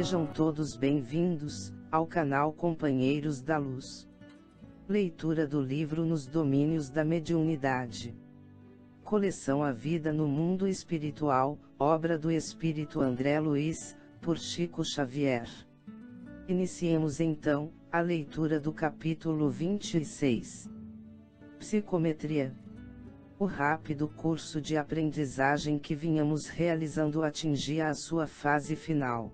Sejam todos bem-vindos ao canal Companheiros da Luz. Leitura do livro Nos Domínios da Mediunidade. Coleção A Vida no Mundo Espiritual, obra do Espírito André Luiz, por Chico Xavier. Iniciemos então a leitura do capítulo 26. Psicometria. O rápido curso de aprendizagem que vinhamos realizando atingia a sua fase final.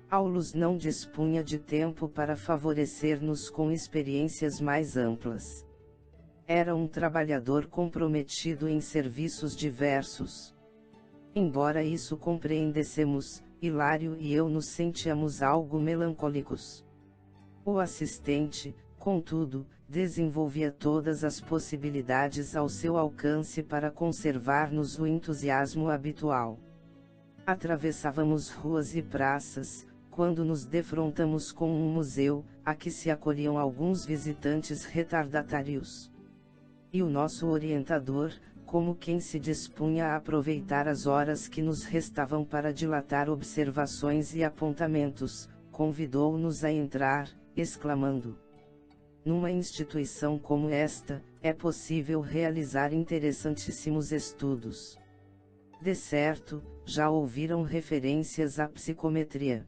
Aulus não dispunha de tempo para favorecer-nos com experiências mais amplas. Era um trabalhador comprometido em serviços diversos. Embora isso compreendêssemos, Hilário e eu nos sentíamos algo melancólicos. O assistente, contudo, desenvolvia todas as possibilidades ao seu alcance para conservar-nos o entusiasmo habitual. Atravessávamos ruas e praças, quando nos defrontamos com um museu, a que se acolhiam alguns visitantes retardatários. E o nosso orientador, como quem se dispunha a aproveitar as horas que nos restavam para dilatar observações e apontamentos, convidou-nos a entrar, exclamando: "Numa instituição como esta, é possível realizar interessantíssimos estudos. De certo, já ouviram referências à psicometria.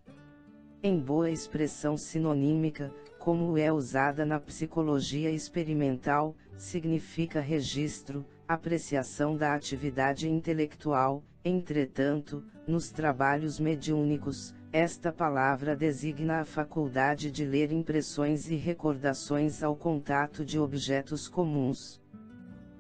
Em boa expressão sinonímica, como é usada na psicologia experimental, significa registro, apreciação da atividade intelectual. Entretanto, nos trabalhos mediúnicos, esta palavra designa a faculdade de ler impressões e recordações ao contato de objetos comuns.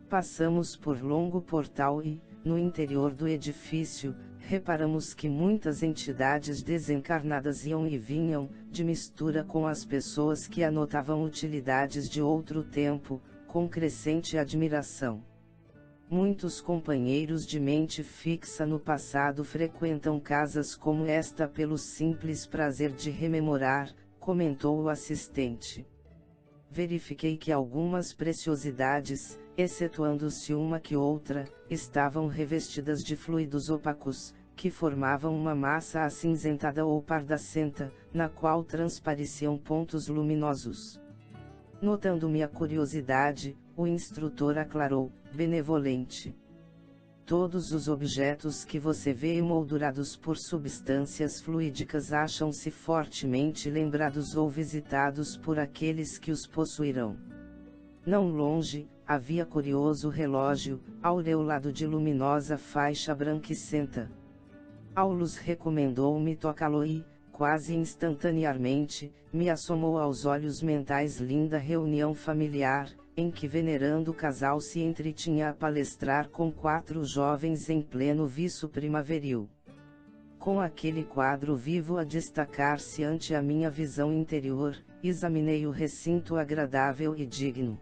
Passamos por longo portal e, no interior do edifício, reparamos que muitas entidades desencarnadas iam e vinham, de mistura com as pessoas que anotavam utilidades de outro tempo, com crescente admiração. Muitos companheiros de mente fixa no passado frequentam casas como esta pelo simples prazer de rememorar", comentou o assistente. Verifiquei que algumas preciosidades, excetuando-se uma que outra, estavam revestidas de fluidos opacos, que formavam uma massa acinzentada ou pardacenta, na qual transpareciam pontos luminosos. Notando minha curiosidade, o instrutor aclarou, benevolente: "Todos os objetos que você vê emoldurados por substâncias fluídicas acham-se fortemente lembrados ou visitados por aqueles que os possuirão." Não longe, havia curioso relógio, aureolado de luminosa faixa branquicenta. Aulus recomendou-me tocá-lo e, quase instantaneamente, me assomou aos olhos mentais linda reunião familiar, em que venerando casal se entretinha a palestrar com 4 jovens em pleno viço primaveril. Com aquele quadro vivo a destacar-se ante a minha visão interior, examinei o recinto agradável e digno.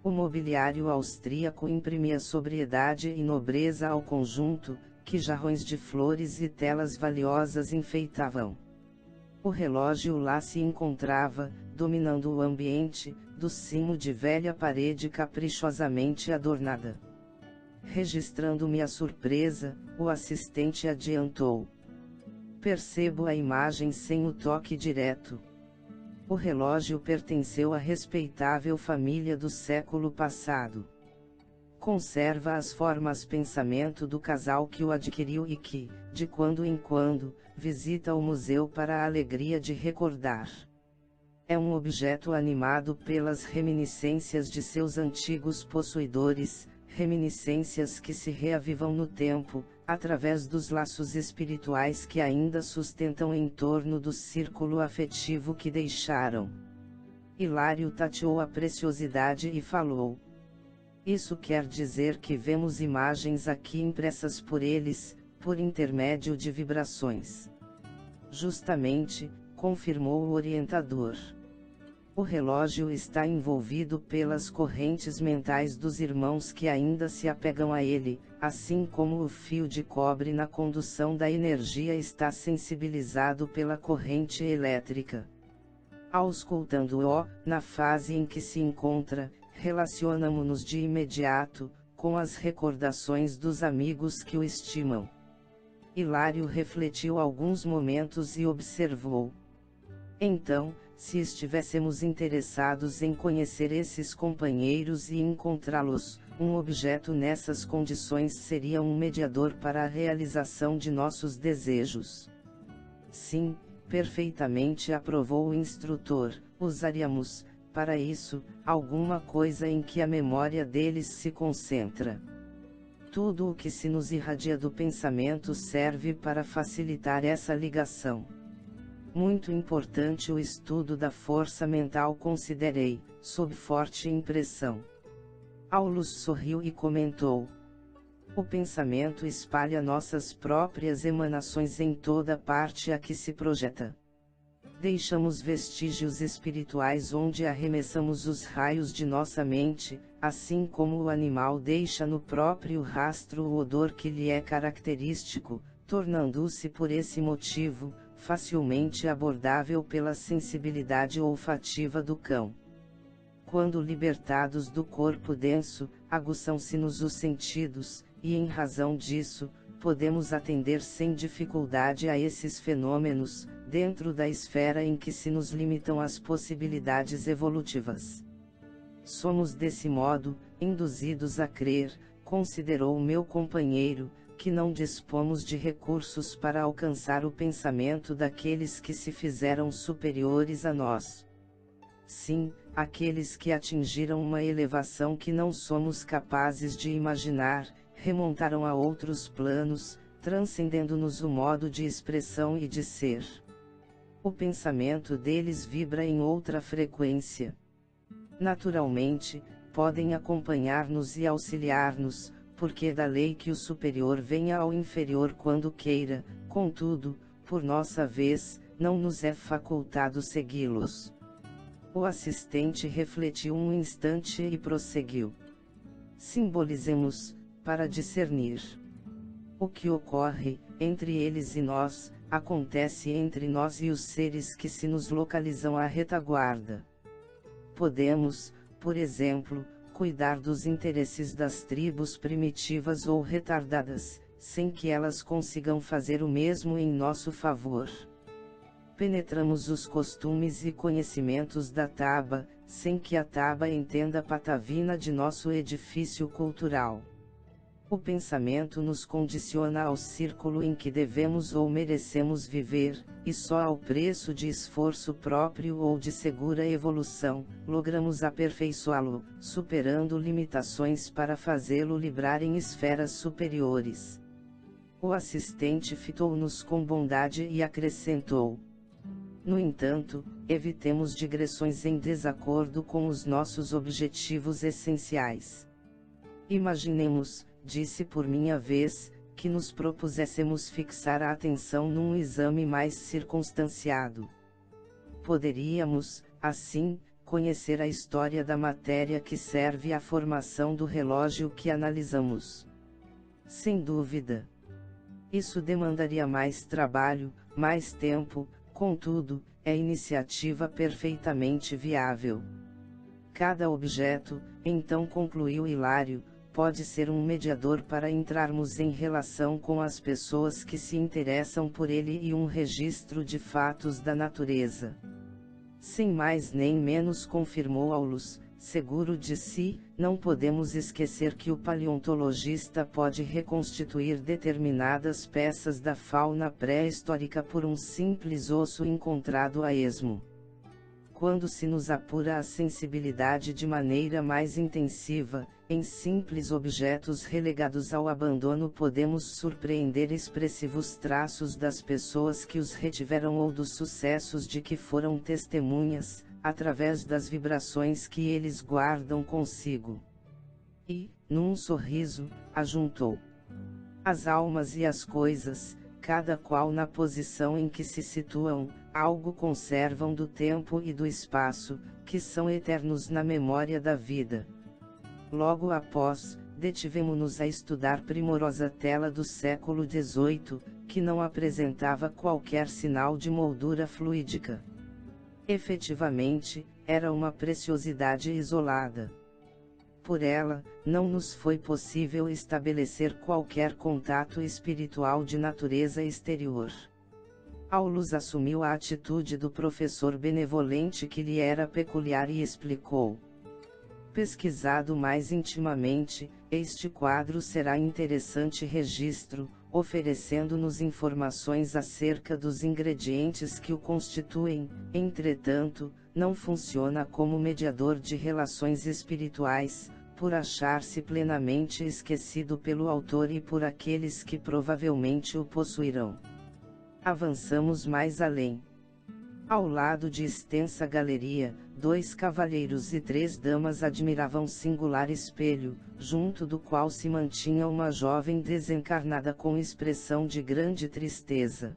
O mobiliário austríaco imprimia sobriedade e nobreza ao conjunto, que jarrões de flores e telas valiosas enfeitavam. O relógio lá se encontrava, dominando o ambiente, do cimo de velha parede caprichosamente adornada. Registrando-me a surpresa, o assistente adiantou: "Percebo a imagem sem o toque direto. O relógio pertenceu à respeitável família do século passado. Conserva as formas pensamento do casal que o adquiriu e que, de quando em quando, visita o museu para a alegria de recordar. É um objeto animado pelas reminiscências de seus antigos possuidores, reminiscências que se reavivam no tempo, através dos laços espirituais que ainda sustentam em torno do círculo afetivo que deixaram." Hilário tateou a preciosidade e falou: "Isso quer dizer que vemos imagens aqui impressas por eles, por intermédio de vibrações." "Justamente", confirmou o orientador. "O relógio está envolvido pelas correntes mentais dos irmãos que ainda se apegam a ele, assim como o fio de cobre na condução da energia está sensibilizado pela corrente elétrica. Auscultando-o, na fase em que se encontra, relacionamo-nos de imediato, com as recordações dos amigos que o estimam. Hilário refletiu alguns momentos e observou. Então, se estivéssemos interessados em conhecer esses companheiros e encontrá-los, um objeto nessas condições seria um mediador para a realização de nossos desejos. Sim, perfeitamente, aprovou o instrutor. Usaríamos, para isso, alguma coisa em que a memória deles se concentra. Tudo o que se nos irradia do pensamento serve para facilitar essa ligação. Muito importante o estudo da força mental, considerei, sob forte impressão. Aulus sorriu e comentou: o pensamento espalha nossas próprias emanações em toda parte a que se projeta. Deixamos vestígios espirituais onde arremessamos os raios de nossa mente, assim como o animal deixa no próprio rastro o odor que lhe é característico, tornando-se por esse motivo, facilmente abordável pela sensibilidade olfativa do cão. Quando libertados do corpo denso, aguçam-se-nos os sentidos, e em razão disso, podemos atender sem dificuldade a esses fenômenos, dentro da esfera em que se nos limitam as possibilidades evolutivas. Somos desse modo, induzidos a crer, considerou o meu companheiro, que não dispomos de recursos para alcançar o pensamento daqueles que se fizeram superiores a nós. Sim, aqueles que atingiram uma elevação que não somos capazes de imaginar, remontaram a outros planos, transcendendo-nos o modo de expressão e de ser. O pensamento deles vibra em outra frequência. Naturalmente, podem acompanhar-nos e auxiliar-nos, porque é da lei que o superior venha ao inferior quando queira, contudo, por nossa vez, não nos é facultado segui-los. O assistente refletiu um instante e prosseguiu. Simbolizemos, para discernir. O que ocorre, entre eles e nós, acontece entre nós e os seres que se nos localizam à retaguarda. Podemos, por exemplo, cuidar dos interesses das tribos primitivas ou retardadas, sem que elas consigam fazer o mesmo em nosso favor. Penetramos os costumes e conhecimentos da Taba, sem que a Taba entenda a patavina de nosso edifício cultural. O pensamento nos condiciona ao círculo em que devemos ou merecemos viver, e só ao preço de esforço próprio ou de segura evolução, logramos aperfeiçoá-lo, superando limitações para fazê-lo vibrar em esferas superiores. O assistente fitou-nos com bondade e acrescentou: no entanto, evitemos digressões em desacordo com os nossos objetivos essenciais. Imaginemos, disse por minha vez, que nos propuséssemos fixar a atenção num exame mais circunstanciado. Poderíamos, assim, conhecer a história da matéria que serve à formação do relógio que analisamos. Sem dúvida. Isso demandaria mais trabalho, mais tempo, contudo, é iniciativa perfeitamente viável. Cada objeto, então concluiu Hilário, pode ser um mediador para entrarmos em relação com as pessoas que se interessam por ele e um registro de fatos da natureza. Sem mais nem menos, confirmou Aulus, seguro de si, não podemos esquecer que o paleontologista pode reconstituir determinadas peças da fauna pré-histórica por um simples osso encontrado a esmo. Quando se nos apura a sensibilidade de maneira mais intensiva, em simples objetos relegados ao abandono podemos surpreender expressivos traços das pessoas que os retiveram ou dos sucessos de que foram testemunhas, através das vibrações que eles guardam consigo. E, num sorriso, ajuntou: as almas e as coisas, cada qual na posição em que se situam, algo conservam do tempo e do espaço, que são eternos na memória da vida. Logo após, detivemo-nos a estudar primorosa tela do século XVIII, que não apresentava qualquer sinal de moldura fluídica. Efetivamente, era uma preciosidade isolada. por ela, não nos foi possível estabelecer qualquer contato espiritual de natureza exterior. Aulus assumiu a atitude do professor benevolente que lhe era peculiar e explicou: pesquisado mais intimamente, este quadro será interessante registro, oferecendo-nos informações acerca dos ingredientes que o constituem. Entretanto, não funciona como mediador de relações espirituais, por achar-se plenamente esquecido pelo autor e por aqueles que provavelmente o possuirão. Avançamos mais além. Ao lado de extensa galeria, 2 cavalheiros e 3 damas admiravam singular espelho, junto do qual se mantinha uma jovem desencarnada com expressão de grande tristeza.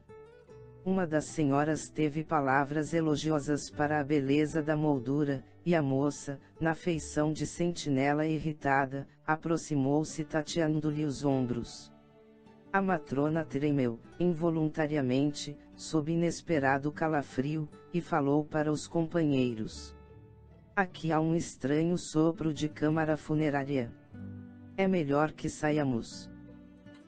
Uma das senhoras teve palavras elogiosas para a beleza da moldura, e a moça, na feição de sentinela irritada, aproximou-se tateando-lhe os ombros. A matrona tremeu, involuntariamente, sob inesperado calafrio, e falou para os companheiros: aqui há um estranho sopro de câmara funerária. É melhor que saiamos.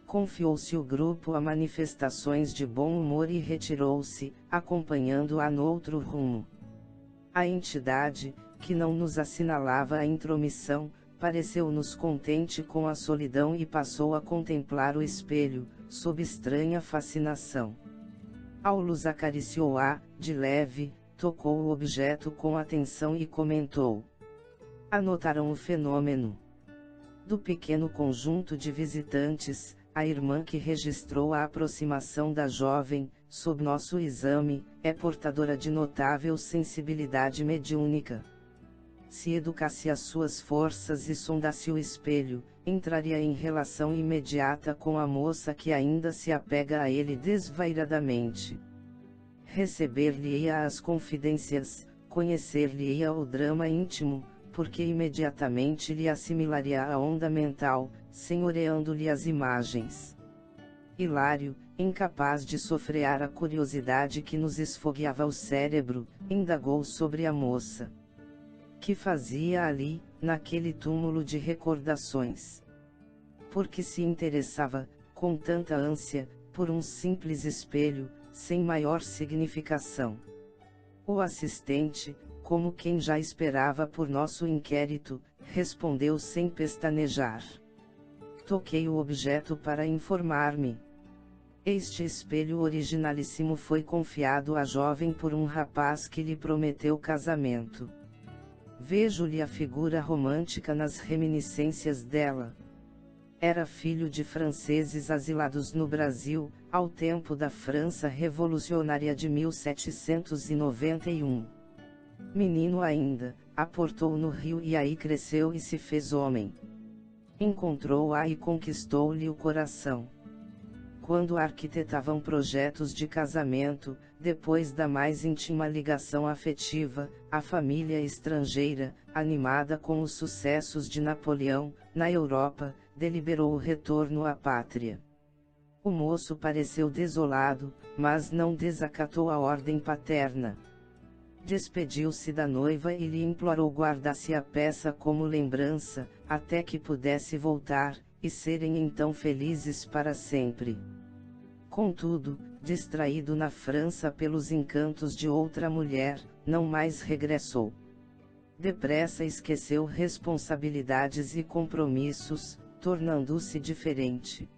Confiou-se o grupo a manifestações de bom humor e retirou-se, acompanhando-a noutro rumo. A entidade, que não nos assinalava a intromissão, pareceu-nos contente com a solidão e passou a contemplar o espelho, sob estranha fascinação. Aulus acariciou-a, de leve, tocou o objeto com atenção e comentou: anotaram o fenômeno. Do pequeno conjunto de visitantes, a irmã que registrou a aproximação da jovem, sob nosso exame, é portadora de notável sensibilidade mediúnica. Se educasse as suas forças e sondasse o espelho, entraria em relação imediata com a moça que ainda se apega a ele desvairadamente. Receber-lhe-ia as confidências, conhecer-lhe-ia o drama íntimo, porque imediatamente lhe assimilaria a onda mental, senhoreando-lhe as imagens. Hilário, incapaz de sofrear a curiosidade que nos esfogueava o cérebro, indagou sobre a moça. Que fazia ali, naquele túmulo de recordações? Porque se interessava, com tanta ânsia, por um simples espelho, sem maior significação. O assistente, como quem já esperava por nosso inquérito, respondeu sem pestanejar: toquei o objeto para informar-me. Este espelho originalíssimo foi confiado à jovem por um rapaz que lhe prometeu casamento. Vejo-lhe a figura romântica nas reminiscências dela. Era filho de franceses asilados no Brasil, ao tempo da França Revolucionária de 1791. Menino ainda, aportou no Rio e aí cresceu e se fez homem. Encontrou-a e conquistou-lhe o coração. Quando arquitetavam projetos de casamento, depois da mais íntima ligação afetiva, a família estrangeira, animada com os sucessos de Napoleão, na Europa, deliberou o retorno à pátria. O moço pareceu desolado, mas não desacatou a ordem paterna. Despediu-se da noiva e lhe implorou guardasse a peça como lembrança, até que pudesse voltar, e serem então felizes para sempre. Contudo, distraído na França pelos encantos de outra mulher, não mais regressou. Depressa esqueceu responsabilidades e compromissos, tornando-se diferente.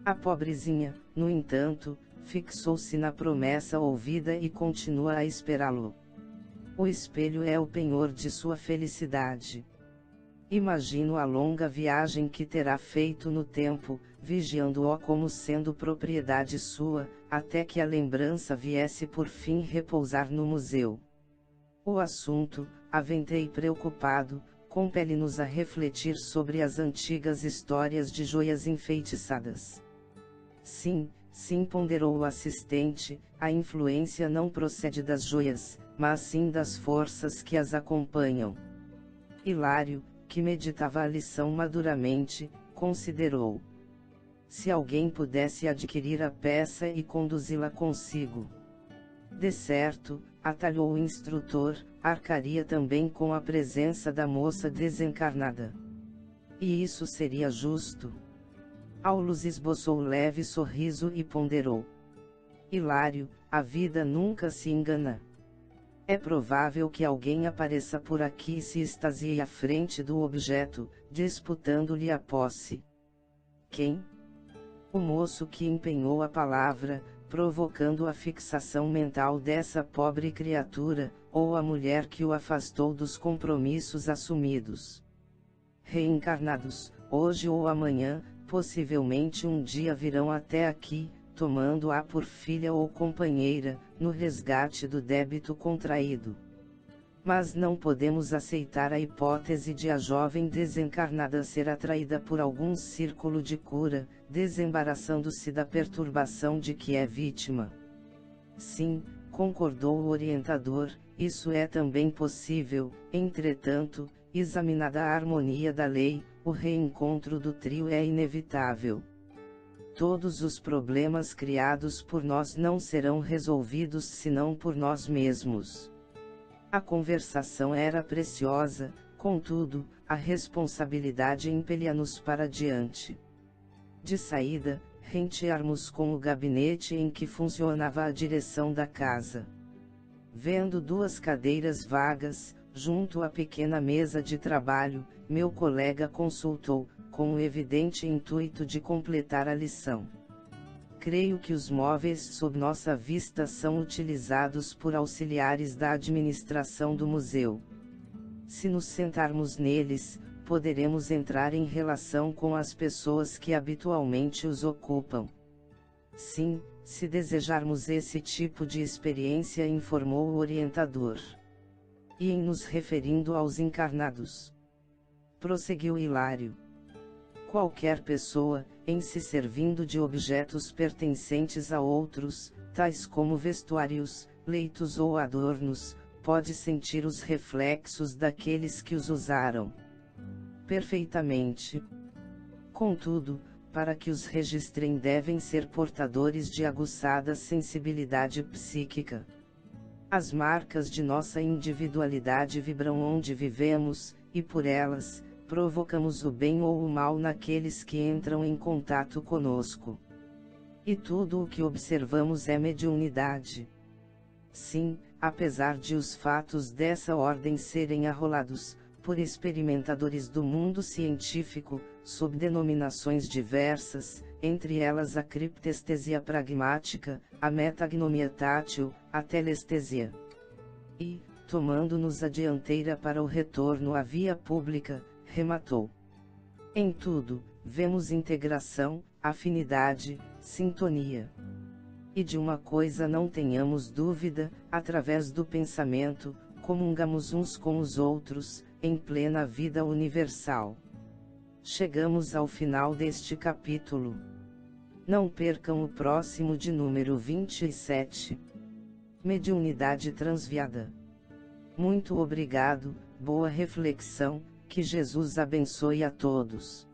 A pobrezinha, no entanto, fixou-se na promessa ouvida e continua a esperá-lo. O espelho é o penhor de sua felicidade. Imagino a longa viagem que terá feito no tempo, vigiando-o como sendo propriedade sua, até que a lembrança viesse por fim repousar no museu. O assunto, aventei preocupado, compele-nos a refletir sobre as antigas histórias de joias enfeitiçadas. Sim, ponderou o assistente, a influência não procede das joias, mas sim das forças que as acompanham. Hilário, que meditava a lição maduramente, considerou: se alguém pudesse adquirir a peça e conduzi-la consigo. De certo, atalhou o instrutor, arcaria também com a presença da moça desencarnada. E isso seria justo? Aulus esboçou leve sorriso e ponderou. Hilário, a vida nunca se engana. É provável que alguém apareça por aqui e se extasie à frente do objeto, disputando-lhe a posse. Quem? O moço que empenhou a palavra, provocando a fixação mental dessa pobre criatura, ou a mulher que o afastou dos compromissos assumidos. Reencarnados, hoje ou amanhã, possivelmente um dia virão até aqui, tomando-a por filha ou companheira, no resgate do débito contraído. Mas não podemos aceitar a hipótese de a jovem desencarnada ser atraída por algum círculo de cura, desembaraçando-se da perturbação de que é vítima. Sim, concordou o orientador, isso é também possível, entretanto, examinada a harmonia da lei, o reencontro do trio é inevitável. Todos os problemas criados por nós não serão resolvidos senão por nós mesmos. A conversação era preciosa, contudo, a responsabilidade impelia-nos para diante. De saída, rentearmos com o gabinete em que funcionava a direção da casa. Vendo duas cadeiras vagas, junto à pequena mesa de trabalho, meu colega consultou, com o evidente intuito de completar a lição. Creio que os móveis sob nossa vista são utilizados por auxiliares da administração do museu. Se nos sentarmos neles, poderemos entrar em relação com as pessoas que habitualmente os ocupam. Sim, se desejarmos esse tipo de experiência, informou o orientador. E em nos referindo aos encarnados, prosseguiu Hilário. Qualquer pessoa, em se servindo de objetos pertencentes a outros, tais como vestuários, leitos ou adornos, pode sentir os reflexos daqueles que os usaram. Perfeitamente. Contudo, para que os registrem devem ser portadores de aguçada sensibilidade psíquica. As marcas de nossa individualidade vibram onde vivemos, e por elas, provocamos o bem ou o mal naqueles que entram em contato conosco. E tudo o que observamos é mediunidade. Sim, apesar de os fatos dessa ordem serem arrolados, por experimentadores do mundo científico, sob denominações diversas, entre elas a criptestesia pragmática, a metagnomia tátil, a telestesia. E, tomando-nos a dianteira para o retorno à via pública, rematou. Em tudo, vemos integração, afinidade, sintonia. E de uma coisa não tenhamos dúvida, através do pensamento, comungamos uns com os outros, em plena vida universal. Chegamos ao final deste capítulo. Não percam o próximo de número 27. Mediunidade transviada. Muito obrigado, boa reflexão, que Jesus abençoe a todos.